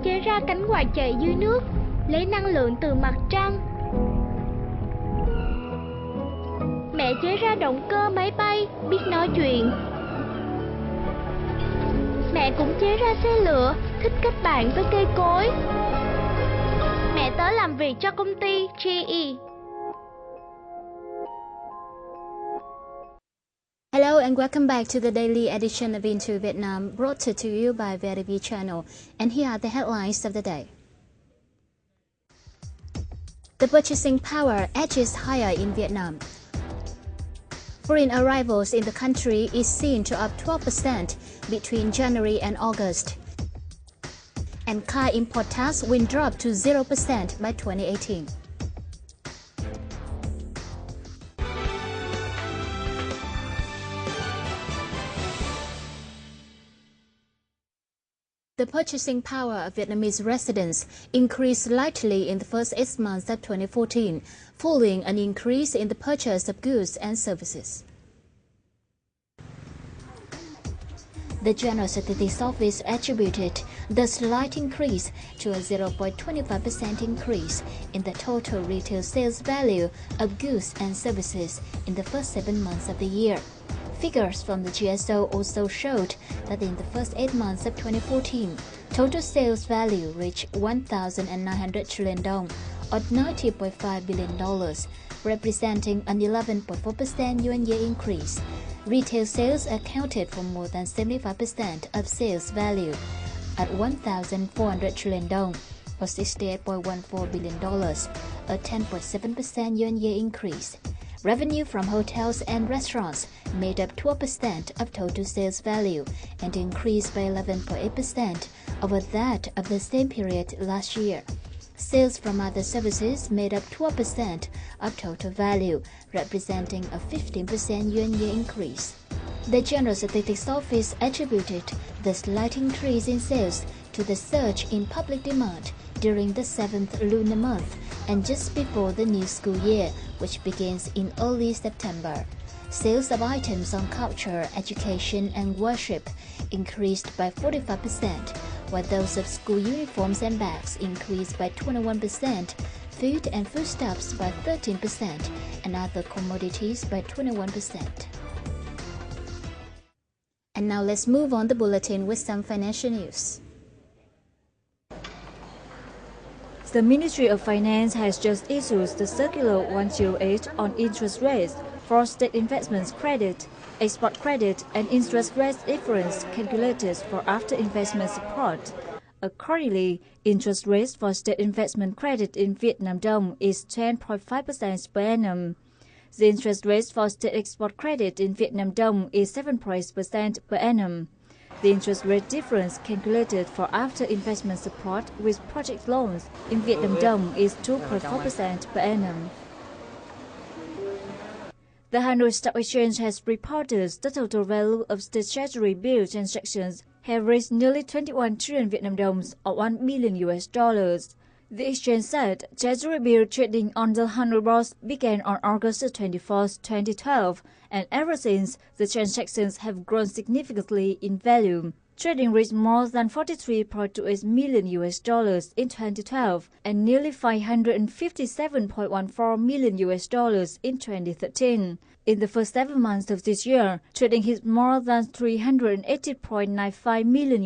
chế ra cánh quạt chạy dưới nước, lấy năng lượng từ mặt trăng. Mẹ chế ra động cơ máy bay, biết nói chuyện. Mẹ cũng chế ra xe lửa, thích kết bạn với cây cối. Mẹ tớ làm việc cho công ty GE. Hello and welcome back to the daily edition of Into Vietnam, brought to you by VITV channel. And here are the headlines of the day. The purchasing power edges higher in Vietnam. Foreign arrivals in the country is seen to up 12% between January and August. And car import tax will drop to 0% by 2018. The purchasing power of Vietnamese residents increased slightly in the first 8 months of 2014, following an increase in the purchase of goods and services. The General Statistics Office attributed the slight increase to a 0.25% increase in the total retail sales value of goods and services in the first 7 months of the year. Figures from the GSO also showed that in the first 8 months of 2014, total sales value reached 1,900 trillion dong, or $90.5 billion, representing an 11.4% year-on-year increase. Retail sales accounted for more than 75% of sales value, at 1,400 trillion dong, or $68.14 billion, a 10.7% year-on-year increase. Revenue from hotels and restaurants made up 12% of total sales value and increased by 11.8% over that of the same period last year. Sales from other services made up 12% of total value, representing a 15% year-on-year increase. The General Statistics Office attributed the slight increase in sales to the surge in public demand during the 7th lunar month and just before the new school year, which begins in early September. Sales of items on culture, education, and worship increased by 45%, while those of school uniforms and bags increased by 21%, food and foodstuffs by 13%, and other commodities by 21%. And now let's move on the bulletin with some financial news. The Ministry of Finance has just issued the Circular 108 on interest rates for state investment credit, export credit, and interest rate difference calculated for after-investment support. Accordingly, interest rates for state investment credit in Vietnam Dong is 10.5% per annum. The interest rate for state export credit in Vietnam Dong is 7% per annum. The interest rate difference calculated for after-investment support with project loans in Vietnam Dong is 2.4% per annum. The Hanoi Stock Exchange has reported the total value of state treasury bill transactions have reached nearly 21 trillion Vietnam dongs, or $1 million. The exchange said treasury bill trading on the Hanoi Bourse began on August 24, 2012, and ever since, the transactions have grown significantly in value. Trading reached more than $43.28 million in 2012 and nearly $557.14 million in 2013. In the first 7 months of this year, trading hit more than $380.95 million,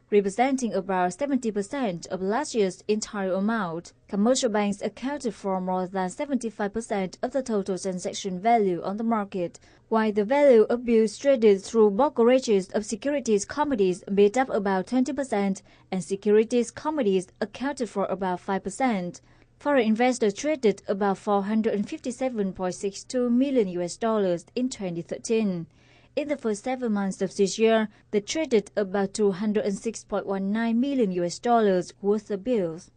representing about 70% of last year's entire amount. Commercial banks accounted for more than 75% of the total transaction value on the market, while the value of bills traded through brokerages of securities companies made up about 20%, and securities companies accounted for about 5%. Foreign investors traded about $457.62 million in 2013. In the first 7 months of this year, they traded about $206.19 million worth of bills.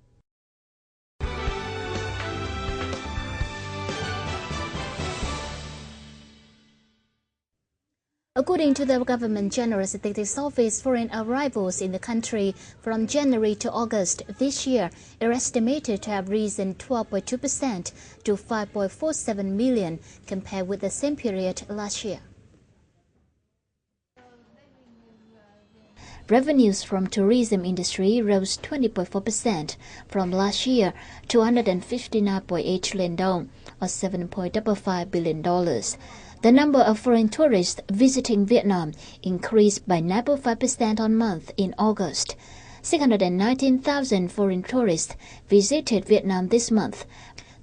According to the Government General Statistics Office, foreign arrivals in the country from January to August this year are estimated to have risen 12.2% to 5.47 million compared with the same period last year. Revenues from tourism industry rose 20.4% from last year to 159.8 trillion dong, or $7.55 billion. The number of foreign tourists visiting Vietnam increased by 9.5% on month in August. 619,000 foreign tourists visited Vietnam this month.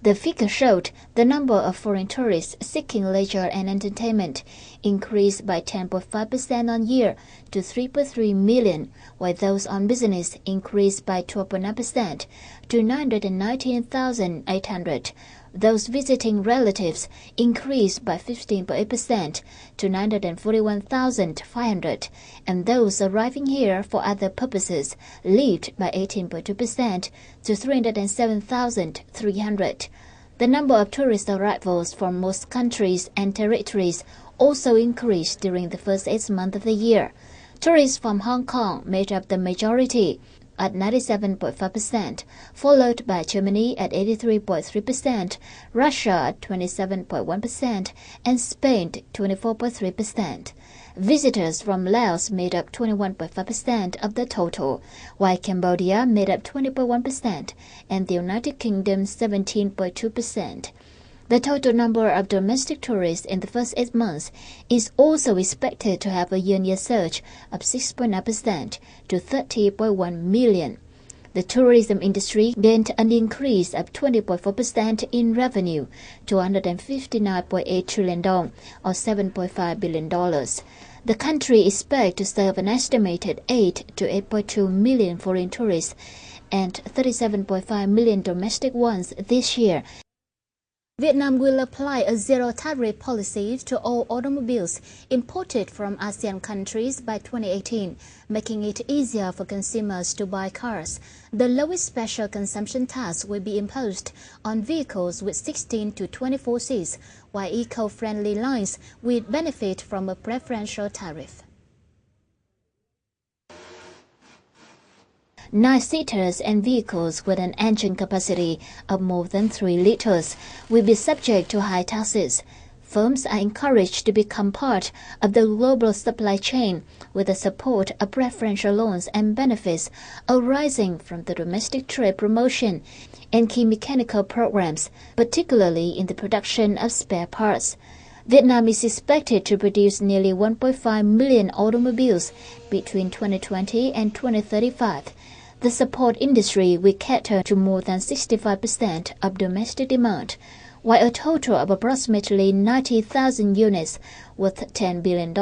The figure showed the number of foreign tourists seeking leisure and entertainment increased by 10.5% on year to 3.3 million, while those on business increased by 12.9% to 919,800. Those visiting relatives increased by 15.8% to 941,500, and those arriving here for other purposes leaped by 18.2% to 307,300. The number of tourist arrivals from most countries and territories also increased during the first 8 months of the year. Tourists from Hong Kong made up the majority at 97.5%, followed by Germany at 83.3%, Russia at 27.1%, and Spain 24.3%. Visitors from Laos made up 21.5% of the total, while Cambodia made up 20.1% and the United Kingdom 17.2%. The total number of domestic tourists in the first 8 months is also expected to have a year-on-year surge of 6.9% to 30.1 million. The tourism industry gained an increase of 20.4% in revenue to 159.8 trillion dong, or $7.5 billion. The country expects to serve an estimated 8 to 8.2 million foreign tourists and 37.5 million domestic ones this year. Vietnam will apply a zero-tariff policy to all automobiles imported from ASEAN countries by 2018, making it easier for consumers to buy cars. The lowest special consumption tax will be imposed on vehicles with 16 to 24 seats, while eco-friendly lines will benefit from a preferential tariff. 9-seaters and vehicles with an engine capacity of more than 3 liters will be subject to high taxes. Firms are encouraged to become part of the global supply chain with the support of preferential loans and benefits arising from the domestic trade promotion and key mechanical programs, particularly in the production of spare parts. Vietnam is expected to produce nearly 1.5 million automobiles between 2020 and 2035. The support industry will cater to more than 65% of domestic demand, while a total of approximately 90,000 units worth $10 billion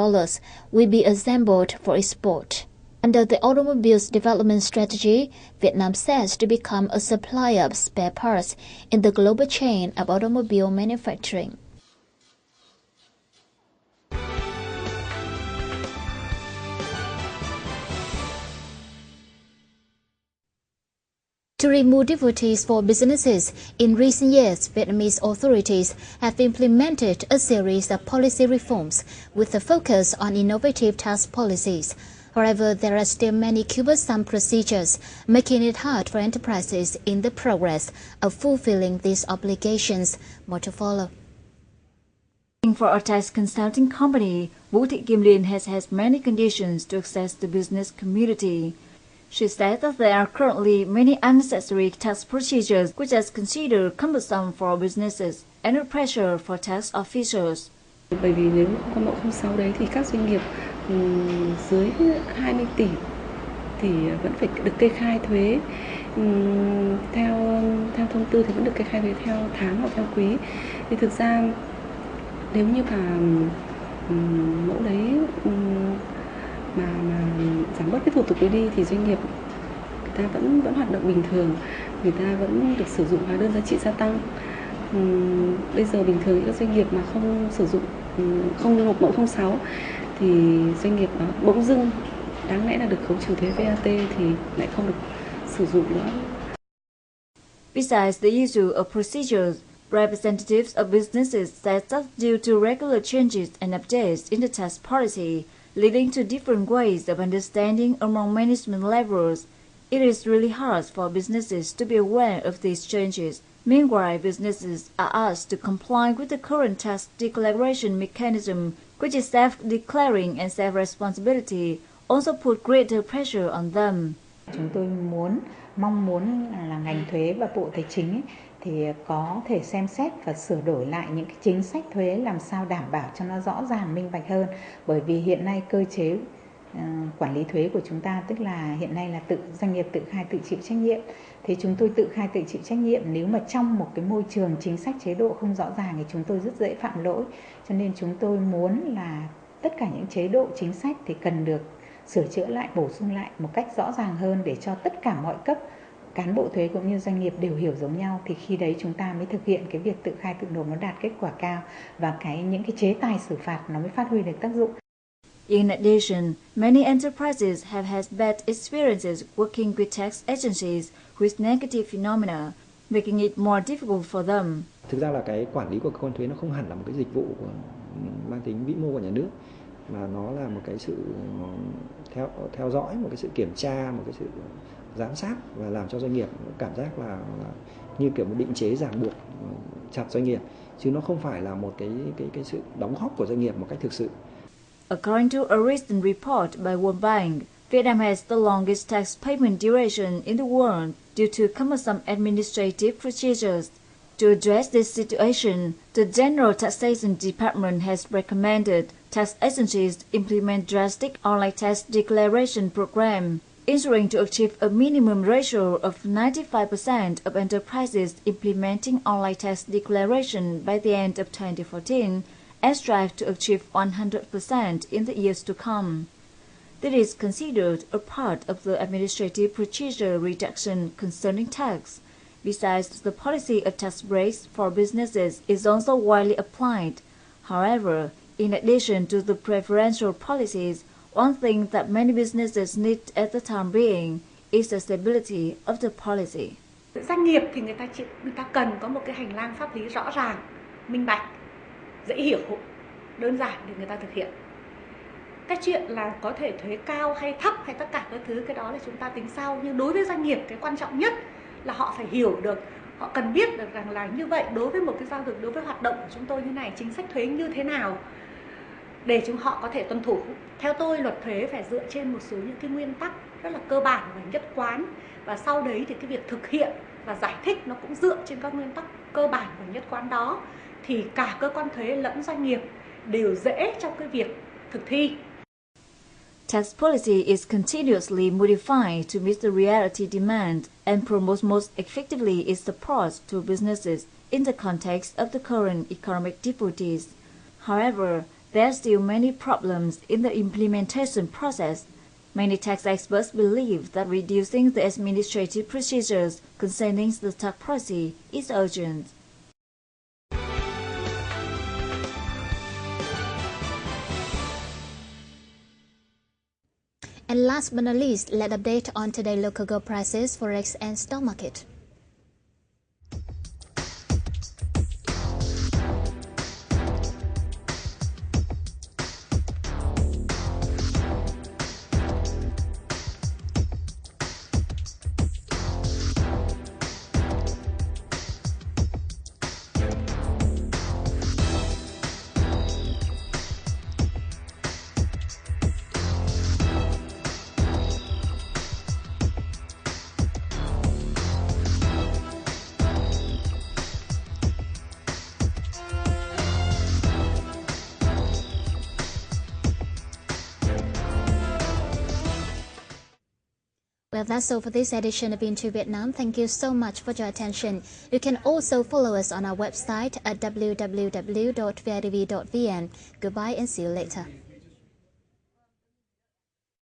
will be assembled for export. Under the automobiles development strategy, Vietnam says to become a supplier of spare parts in the global chain of automobile manufacturing. To remove difficulties for businesses, in recent years, Vietnamese authorities have implemented a series of policy reforms with a focus on innovative tax policies. However, there are still many cumbersome procedures, making it hard for enterprises in the progress of fulfilling these obligations. More to follow. For a tax consulting company, Vũ Thị Kim Liên has had many conditions to access the business community. She said that there are currently many unnecessary tax procedures which are considered cumbersome for businesses and a pressure for tax officials. Bởi vì nếu không có mẫu 06 đấy thì các doanh nghiệp dưới 20 tỷ thì vẫn phải được kê khai thuế theo thông tư thì vẫn được kê khai thuế theo tháng hoặc theo quý. Thì thực ra nếu như mà mẫu đấy mà giảm bớt cái thủ tục đấy đi thì doanh nghiệp người ta vẫn hoạt động bình thường, người ta vẫn được sử dụng hóa đơn giá trị gia tăng. Bây giờ bình thường các doanh nghiệp mà không sử dụng không nộp mẫu 06 thì doanh nghiệp đó bỗng dưng đáng lẽ là được khấu trừ thuế VAT thì lại không được sử dụng nữa. Besides the issue of procedures, representatives of businesses said that due to regular changes and updates in the tax policy, leading to different ways of understanding among management levels, it is really hard for businesses to be aware of these changes. Meanwhile, businesses are asked to comply with the current tax declaration mechanism, which is self-declaring and self-responsibility, also put greater pressure on them. Chúng tôi mong muốn là ngành thuế và Bộ Tài chính ấy, thì có thể xem xét và sửa đổi lại những cái chính sách thuế làm sao đảm bảo cho nó rõ ràng minh bạch hơn, bởi vì hiện nay cơ chế quản lý thuế của chúng ta tức là hiện nay là doanh nghiệp tự khai tự chịu trách nhiệm. Thì chúng tôi tự khai tự chịu trách nhiệm, nếu mà trong một cái môi trường chính sách chế độ không rõ ràng thì chúng tôi rất dễ phạm lỗi. Cho nên chúng tôi muốn là tất cả những chế độ chính sách thì cần được sửa chữa lại, bổ sung lại một cách rõ ràng hơn để cho tất cả mọi cấp cán bộ thuế cũng như doanh nghiệp đều hiểu giống nhau, thì khi đấy chúng ta mới thực hiện cái việc tự khai tự nộp nó đạt kết quả cao và những cái chế tài xử phạt nó mới phát huy được tác dụng. In addition, many enterprises have had bad experiences working with tax agencies with negative phenomena, making it more difficult for them. Thực ra là cái quản lý của cơ quan thuế nó không hẳn là một cái dịch vụ mang tính vĩ mô của nhà nước, mà nó là một cái sự theo dõi, một cái sự kiểm tra, một cái sự giám sát và làm cho doanh nghiệp cảm giác là như kiểu một định chế ràng buộc chặt doanh nghiệp, chứ nó không phải là một cái sự đóng góp của doanh nghiệp một cách thực sự. According to a recent report by World Bank, Vietnam has the longest tax payment duration in the world due to cumbersome administrative procedures. To address this situation, the General Taxation Department has recommended tax agencies implement drastic online tax declaration program, ensuring to achieve a minimum ratio of 95% of enterprises implementing online tax declaration by the end of 2014, and strive to achieve 100% in the years to come. This is considered a part of the administrative procedure reduction concerning tax. Besides, the policy of tax breaks for businesses is also widely applied. However, in addition to the preferential policies, one thing that many businesses need at the time being is the stability of the policy. Doanh nghiệp thì người ta cần có một cái hành lang pháp lý rõ ràng, minh bạch, dễ hiểu, đơn giản để người ta thực hiện. Cái chuyện là có thể thuế cao hay thấp hay tất cả các thứ, cái đó là chúng ta tính sau. Nhưng đối với doanh nghiệp, cái quan trọng nhất là họ phải hiểu được, họ cần biết được rằng là như vậy đối với một cái giao dịch, đối với hoạt động của chúng tôi như này, chính sách thuế như thế nào để họ có thể tuân thủ. Theo tôi, luật thuế phải dựa trên một số những cái nguyên tắc rất là cơ bản và nhất quán, và sau đấy thì cái việc thực hiện và giải thích nó cũng dựa trên các nguyên tắc cơ bản và nhất quán đó, thì cả cơ quan thuế lẫn doanh nghiệp đều dễ trong cái việc thực thi. Tax policy is continuously modified to meet the reality demand and promotes most effectively its support to businesses in the context of the current economic difficulties. However, there are still many problems in the implementation process. Many tax experts believe that reducing the administrative procedures concerning the tax policy is urgent. And last but not least, let's update on today's local gold prices, forex and stock market. Well, that's all for this edition of Into Vietnam. Thank you so much for your attention. You can also follow us on our website at www.vitv.vn. Goodbye and see you later.